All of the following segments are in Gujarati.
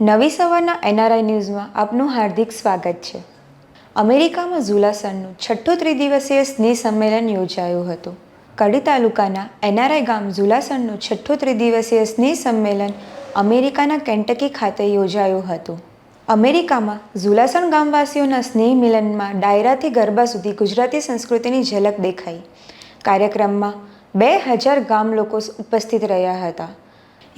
નવી સવારના એનઆરઆઈ ન્યૂઝમાં આપનું હાર્દિક સ્વાગત છે. અમેરિકામાં ઝુલાસણનું છઠ્ઠું ત્રિદિવસીય સ્નેહ સંમેલન યોજાયું હતું. કડી તાલુકાના એનઆરઆઈ ગામ ઝુલાસણનું છઠ્ઠું ત્રિદિવસીય સ્નેહ સંમેલન અમેરિકાના કેન્ટકી ખાતે યોજાયું હતું. અમેરિકામાં ઝુલાસણ ગામવાસીઓના સ્નેહ મિલનમાં ડાયરાથી ગરબા સુધી ગુજરાતી સંસ્કૃતિની ઝલક દેખાઈ. કાર્યક્રમમાં 2000 ગામ લોકો ઉપસ્થિત રહ્યા હતા.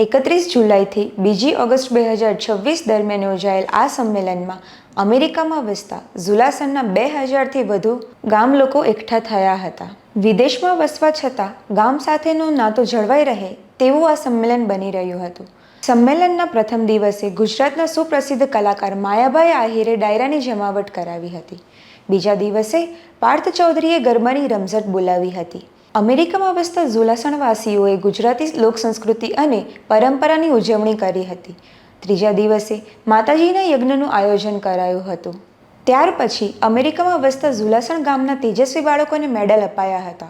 31 જુલાઈથી 2 ઓગસ્ટ 2026 દરમિયાન યોજાયેલ આ સંમેલનમાં અમેરિકામાં વસતા ઝુલાસણના 2000થી વધુ ગામ લોકો એકઠા થયા હતા. વિદેશમાં વસવા છતાં ગામ સાથેનો નાતો જળવાઈ રહે તેવું આ સંમેલન બની રહ્યું હતું. સંમેલનના પ્રથમ દિવસે ગુજરાતના સુપ્રસિદ્ધ કલાકાર માયાભાઈ આહિરે ડાયરાની જમાવટ કરાવી હતી. બીજા દિવસે પાર્થ ચૌધરીએ ગરબાની રમઝટ બોલાવી હતી. અમેરિકામાં વસતા ઝુલાસણવાસીઓએ ગુજરાતી લોકસંસ્કૃતિ અને પરંપરાની ઉજવણી કરી હતી. ત્રીજા દિવસે માતાજીના યજ્ઞનું આયોજન કરાયું હતું. ત્યાર પછી અમેરિકામાં વસતા ઝુલાસણ ગામના તેજસ્વી બાળકોને મેડલ અપાયા હતા.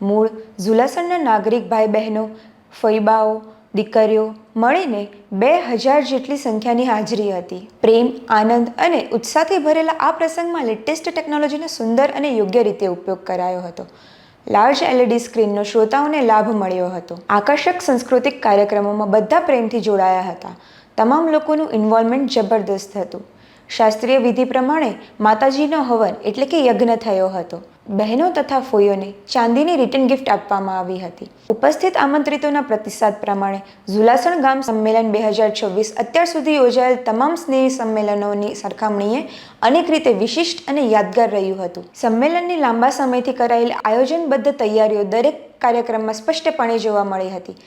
મૂળ ઝુલાસણના નાગરિક ભાઈ બહેનો, ફઈબાઓ, દીકરીઓ મળીને 2000 જેટલી સંખ્યાની હાજરી હતી. પ્રેમ, આનંદ અને ઉત્સાહથી ભરેલા આ પ્રસંગમાં લેટેસ્ટ ટેકનોલોજીનો સુંદર અને યોગ્ય રીતે ઉપયોગ કરાયો હતો. લાર્જ LED સ્ક્રીનનો શ્રોતાઓને લાભ મળ્યો હતો. આકર્ષક સાંસ્કૃતિક કાર્યક્રમોમાં બધા પ્રેમથી જોડાયા હતા. તમામ લોકોનું ઇન્વોલ્વમેન્ટ જબરદસ્ત હતું. શાસ્ત્રીય વિધિ પ્રમાણે માતાજીનો હવન એટલે કે યજ્ઞ થયો હતો. બહેનો તથા ફોઈઓને ચાંદીની રિટર્ન ગિફ્ટ આપવામાં આવી હતી. ઉપસ્થિત આમંત્રિતોના પ્રતિસાદ પ્રમાણે ઝુલાસણ ગામ સંમેલન 2026 અત્યાર સુધી યોજાયેલ તમામ સ્નેહ સંમેલનોની સરખામણીએ અનેક રીતે વિશિષ્ટ અને યાદગાર રહ્યું હતું. સંમેલનની લાંબા સમયથી કરાયેલી આયોજનબદ્ધ તૈયારીઓ દરેક કાર્યક્રમમાં સ્પષ્ટપણે જોવા મળી હતી.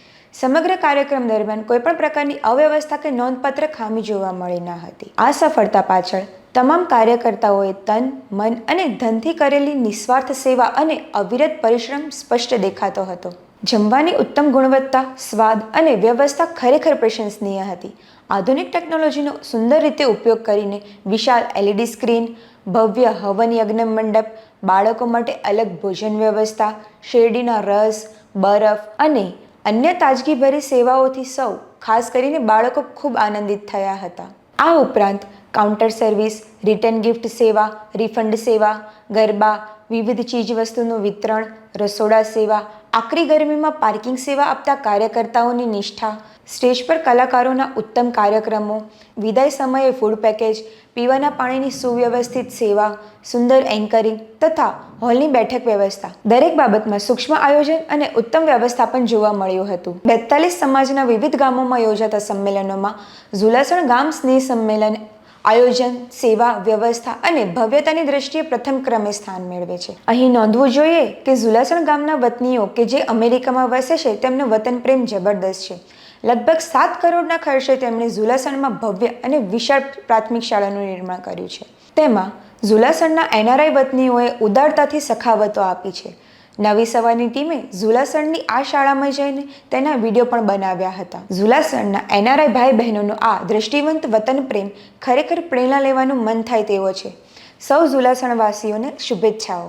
સમગ્ર કાર્યક્રમ દરમિયાન કોઈપણ પ્રકારની અવ્યવસ્થા કે નોંધપાત્ર ખામી જોવા મળી ન હતી. આ સફળતા પાછળ તમામ કાર્યકર્તાઓએ તન, મન અને ધનથી કરેલી નિસ્વાર્થ સેવા અને અવિરત પરિશ્રમ સ્પષ્ટ દેખાતો હતો. જમવાની ઉત્તમ ગુણવત્તા, સ્વાદ અને વ્યવસ્થા ખરેખર પ્રશંસનીય હતી. આધુનિક ટેકનોલોજીનો સુંદર રીતે ઉપયોગ કરીને વિશાળ LED સ્ક્રીન, ભવ્ય હવન યજ્ઞ મંડપ, બાળકો માટે અલગ ભોજન વ્યવસ્થા, શેરડીના રસ, બરફ અને અન્ય તાજગીભરી સેવાઓથી સૌ, ખાસ કરીને બાળકો ખૂબ આનંદિત થયા હતા. આ ઉપરાંત કાઉન્ટર સર્વિસ, રિટર્ન ગિફ્ટ સેવા, રિફંડ સેવા, ગરબા, વિવિધ ચીજવસ્તુનું વિતરણ, રસોડા સેવા, આકરી ગરમીમાં પાર્કિંગ સેવા આપતા કાર્યકર્તાઓની નિષ્ઠા, સ્ટેજ પર કલાકારોના ઉત્તમ કાર્યક્રમો, વિદાય સમયે ફૂડ પેકેજ, પીવાના પાણીની સુવ્યવસ્થિત સેવા, સુંદર એન્કરિંગ તથા હોલની બેઠક વ્યવસ્થા, દરેક બાબતમાં સૂક્ષ્મ આયોજન અને ઉત્તમ વ્યવસ્થાપન જોવા મળ્યું હતું. 42 સમાજના વિવિધ ગામોમાં યોજાતા સંમેલનોમાં ઝુલાસણ ગામ સ્નેહ સંમેલન આયોજન, સેવા, વ્યવસ્થા અને ભવ્યતાની દ્રષ્ટિએ પ્રથમ ક્રમે સ્થાન મેળવે છે. અહીં નોંધવું જોઈએ કે ઝુલાસણ ગામના વતનીઓ કે જે અમેરિકામાં વસે છે તેમનો વતન પ્રેમ જબરદસ્ત છે. લગભગ 7 કરોડના ખર્ચે તેમણે ઝુલાસણમાં ભવ્ય અને વિશાળ પ્રાથમિક શાળાનું નિર્માણ કર્યું છે. તેમાં ઝુલાસણના એનઆરઆઈ વતનીઓએ ઉદારતાથી સખાવતો આપી છે. નવી સવારની ટીમે ઝુલાસણની આ શાળામાં જઈને તેના વિડીયો પણ બનાવ્યા હતા. ઝુલાસણના એનઆરઆઈ ભાઈ બહેનોનો આ દૃષ્ટિવંત વતન પ્રેમ ખરેખર પ્રેરણા લેવાનું મન થાય તેવો છે. સૌ ઝુલાસણવાસીઓને શુભેચ્છાઓ.